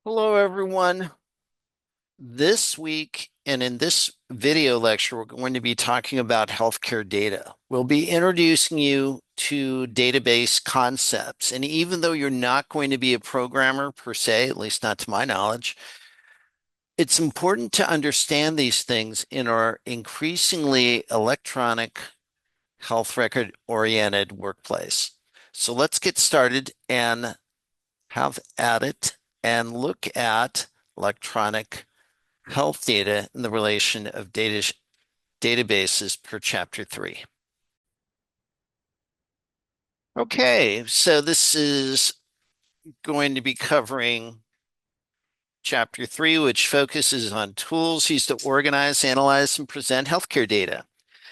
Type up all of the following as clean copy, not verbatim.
Hello, everyone. This week and in this video lecture, we're going to be talking about healthcare data. We'll be introducing you to database concepts. And even though you're not going to be a programmer per se, at least not to my knowledge, it's important to understand these things in our increasingly electronic health record oriented workplace. So let's get started and have at it and look at electronic health data and the relation of databases per chapter 3. Okay, so this is going to be covering chapter 3, which focuses on tools used to organize, analyze, and present healthcare data.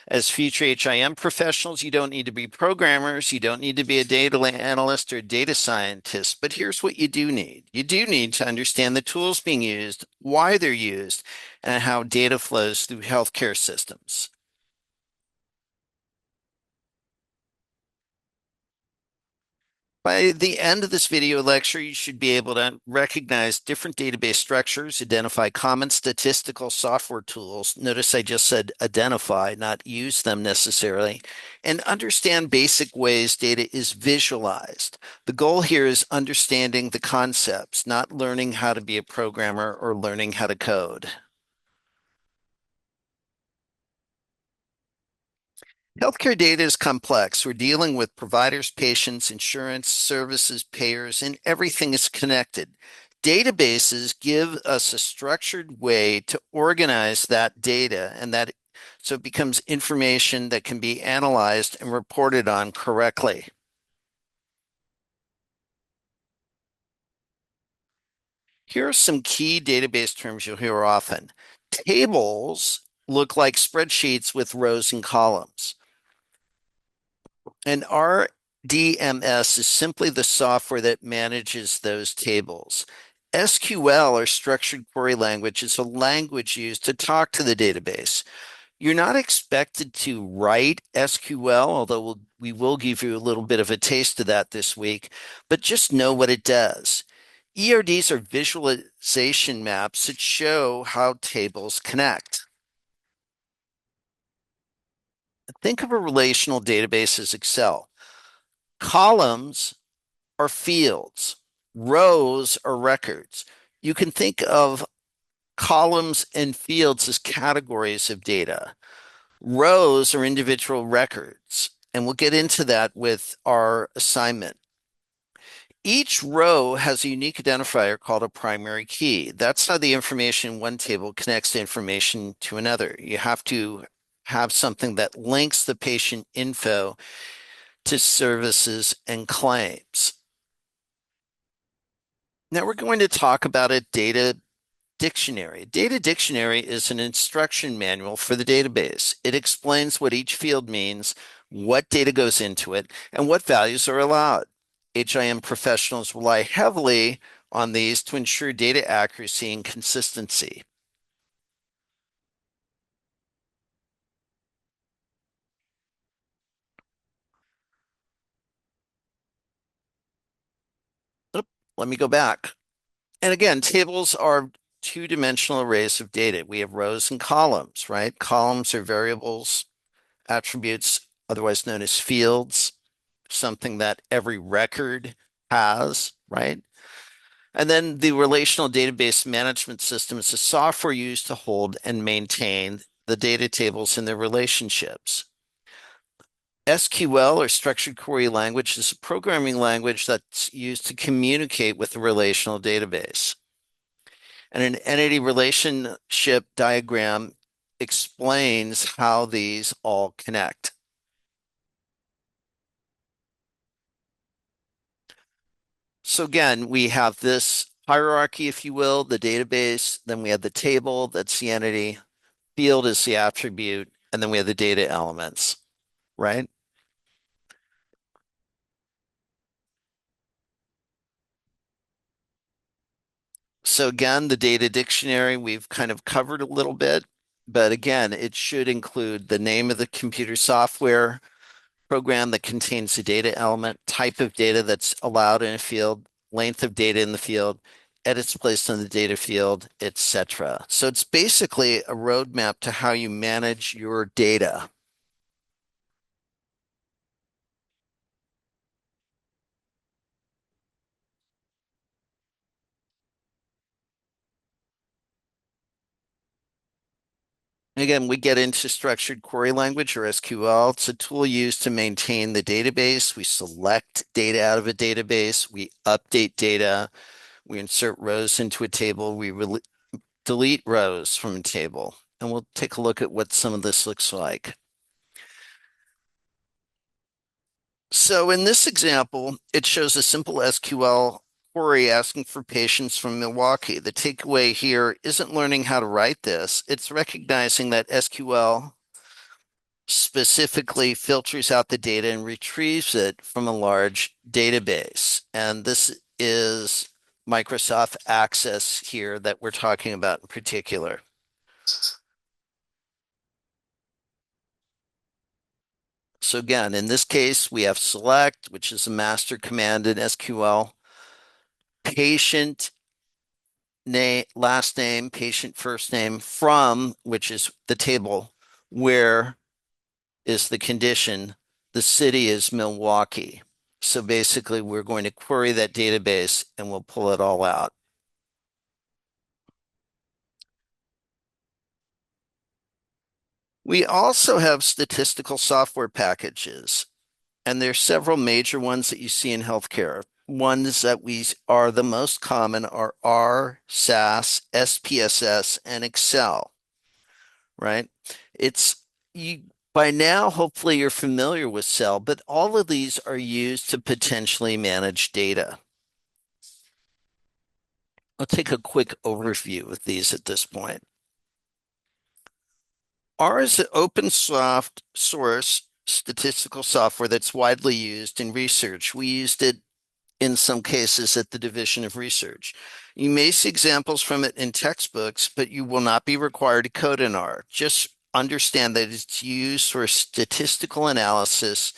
As future HIM professionals, you don't need to be programmers. You don't need to be a data analyst or data scientist. But here's what you do need. You do need to understand the tools being used, why they're used, and how data flows through healthcare systems. By the end of this video lecture, you should be able to recognize different database structures, identify common statistical software tools. Notice I just said identify, not use them necessarily, and understand basic ways data is visualized. The goal here is understanding the concepts, not learning how to be a programmer or learning how to code. Healthcare data is complex. We're dealing with providers, patients, insurance, services, payers, and everything is connected. Databases give us a structured way to organize that data and that so it becomes information that can be analyzed and reported on correctly. Here are some key database terms you'll hear often. Tables look like spreadsheets with rows and columns. And RDMS is simply the software that manages those tables. SQL, or structured query language, is a language used to talk to the database. You're not expected to write SQL, although we will give you a little bit of a taste of that this week, but just know what it does. ERDs are visualization maps that show how tables connect. Think of a relational database as Excel. Columns are fields, rows are records. You can think of columns and fields as categories of data. Rows are individual records, and we'll get into that with our assignment. Each row has a unique identifier called a primary key. That's how the information in one table connects the information to another. You have to have something that links the patient info to services and claims. Now we're going to talk about a data dictionary. Data dictionary is an instruction manual for the database. It explains what each field means, what data goes into it, and what values are allowed. HIM professionals rely heavily on these to ensure data accuracy and consistency. Oop, let me go back. And again, tables are two-dimensional arrays of data. We have rows and columns, right? Columns are variables, attributes, otherwise known as fields, something that every record has, right? And then the relational database management system is the software used to hold and maintain the data tables and their relationships. SQL, or structured query language, is a programming language that's used to communicate with the relational database. And an entity relationship diagram explains how these all connect. So again, we have this hierarchy, if you will, the database, then we have the table, that's the entity, field is the attribute, and then we have the data elements, right? So again, the data dictionary, we've kind of covered a little bit, but again, it should include the name of the computer software program that contains the data element, type of data that's allowed in a field, length of data in the field, edits placed in the data field, etc. So it's basically a roadmap to how you manage your data. Again, we get into structured query language or SQL. It's a tool used to maintain the database. We select data out of a database. We update data. We insert rows into a table. We delete rows from a table. And we'll take a look at what some of this looks like. So in this example, it shows a simple SQL query asking for patients from Milwaukee. The takeaway here isn't learning how to write this. It's recognizing that SQL specifically filters out the data and retrieves it from a large database. And this is Microsoft Access here that we're talking about in particular. So again, in this case, we have select, which is a master command in SQL, patient name, last name, patient first name, from, which is the table, where is the condition, the city is Milwaukee. So basically, we're going to query that database and we'll pull it all out. We also have statistical software packages, and there's several major ones that you see in healthcare. Ones that we are the most common are R, SAS, SPSS, and Excel, right? It's you by now, hopefully you're familiar with Excel, but all of these are used to potentially manage data. I'll take a quick overview of these at this point. R is an open source statistical software that's widely used in research. We used it in some cases at the Division of Research. You may see examples from it in textbooks, but you will not be required to code in R. Just understand that it's used for statistical analysis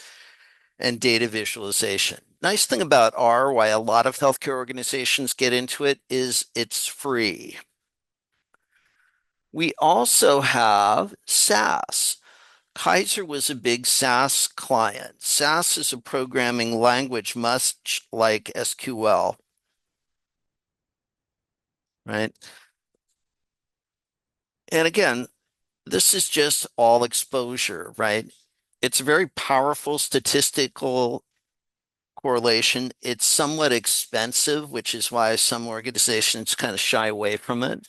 and data visualization. Nice thing about R, why a lot of healthcare organizations get into it, is it's free. We also have SAS. Kaiser was a big SAS client. SAS is a programming language much like SQL, right? And again, this is just all exposure, right? It's a very powerful statistical correlation. It's somewhat expensive, which is why some organizations kind of shy away from it.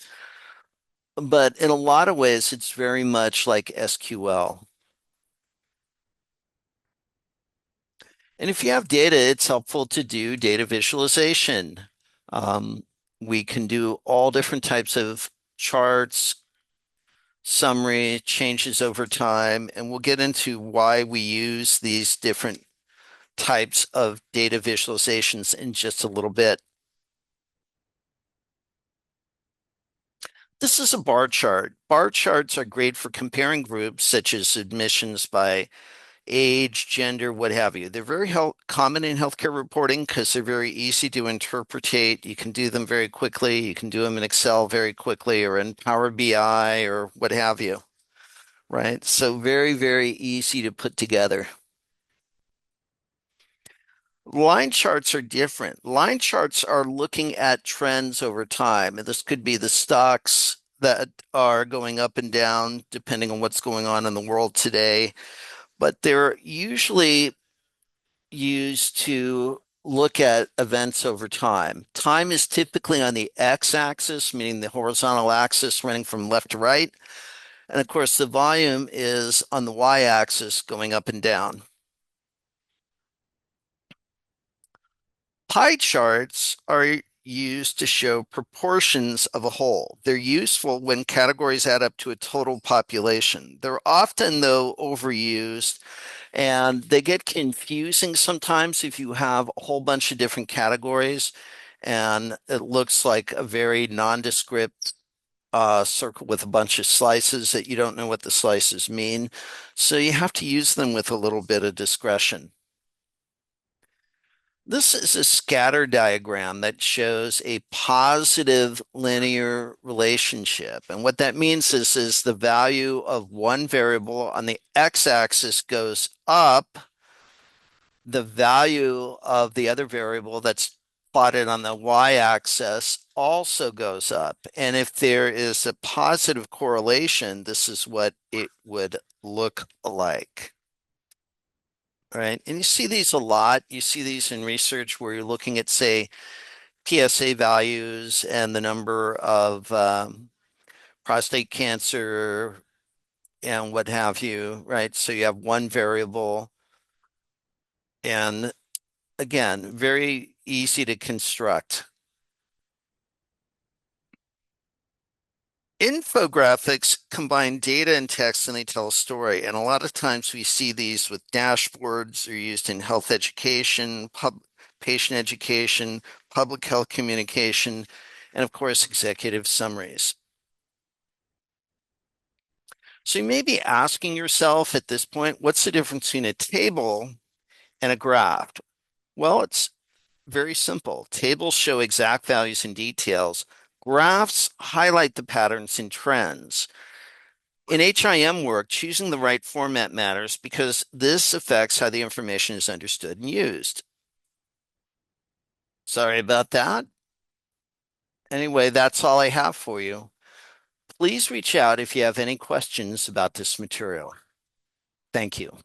But in a lot of ways, it's very much like SQL. And if you have data, it's helpful to do data visualization. Um, we can do all different types of charts, summary, changes over time, and we'll get into why we use these different types of data visualizations in just a little bit. This is a bar chart. Bar charts are great for comparing groups such as admissions by age, gender, what have you. They're very common in healthcare reporting because they're very easy to interpretate. You can do them very quickly. You can do them in Excel very quickly or in Power BI or what have you, right? So very, very easy to put together. Line charts are different. Line charts are looking at trends over time. And this could be the stocks that are going up and down depending on what's going on in the world today. But they're usually used to look at events over time. Time is typically on the x-axis, meaning the horizontal axis running from left to right. And of course, the volume is on the y-axis going up and down. Pie charts are used to show proportions of a whole. They're useful when categories add up to a total population. They're often, though, overused and they get confusing sometimes if you have a whole bunch of different categories and it looks like a very nondescript circle with a bunch of slices that you don't know what the slices mean. So you have to use them with a little bit of discretion. This is a scatter diagram that shows a positive linear relationship. And what that means is the value of one variable on the x-axis goes up, the value of the other variable that's plotted on the y-axis also goes up. And if there is a positive correlation, this is what it would look like. Right. And you see these a lot. You see these in research where you're looking at, say, PSA values and the number of prostate cancer and what have you, right? So you have one variable. And again, very easy to construct. Infographics combine data and text and they tell a story. And a lot of times we see these with dashboards. They're used in health education, patient education, public health communication, and of course, executive summaries. So you may be asking yourself at this point, what's the difference between a table and a graph? Well, it's very simple. Tables show exact values and details. Graphs highlight the patterns and trends. In HIM work, choosing the right format matters because this affects how the information is understood and used. Sorry about that. Anyway, that's all I have for you. Please reach out if you have any questions about this material. Thank you.